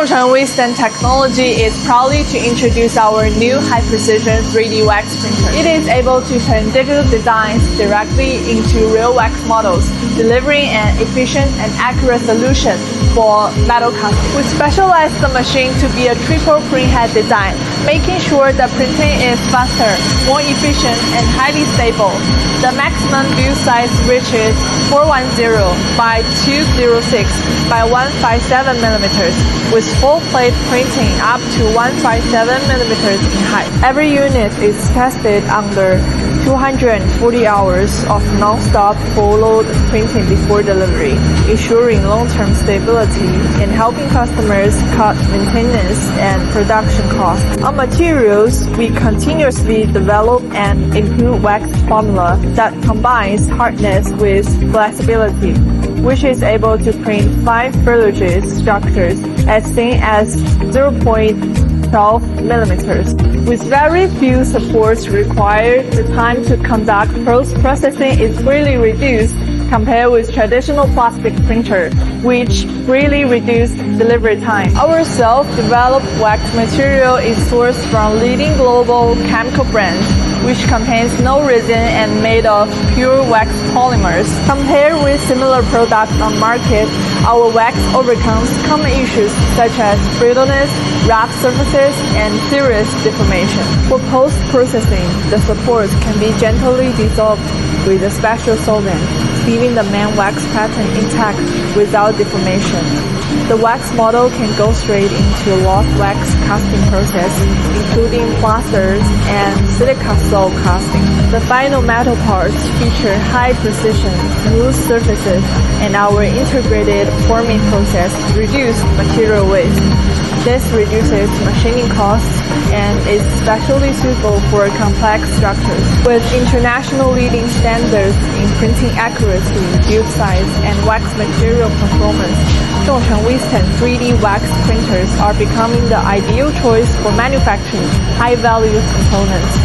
Zhongcheng Western Technology is proudly to introduce our new high-precision 3D wax printer. It is able to turn digital designs directly into real wax models, delivering an efficient and accurate solution for metal casting. We specialize the machine to be a triple printhead design, making sure the printing is faster, more efficient, and highly stable. The maximum build size reaches 410 by 206 by 157 millimeters, with full plate printing up to 157 millimeters in height. Every unit is tested under 240 hours of non-stop full load printing before delivery, ensuring long-term stability and helping customers cut maintenance and production costs. On materials, we continuously develop and improve wax formula that combines hardness with flexibility, which is able to print 5 filigree structures as thin as 0.12 millimeters. With very few supports required, the time to conduct post-processing is greatly reduced compared with traditional plastic printer, which greatly reduced delivery time. Our self-developed wax material is sourced from leading global chemical brands, which contains no resin and made of pure wax polymers. Compared with similar products on market, our wax overcomes common issues such as brittleness, rough surfaces, and serious deformation. For post-processing, the supports can be gently dissolved with a special solvent, leaving the main wax pattern intact without deformation. The wax model can go straight into loft wax casting process, including plasters and silica sole casting. The final metal parts feature high precision, smooth surfaces, and our integrated forming process reduces material waste. This reduces machining costs and is especially suitable for complex structures. With international leading standards in printing accuracy, build size, and wax material performance, Zhongcheng Western 3D wax printers are becoming the ideal choice for manufacturing high-value components.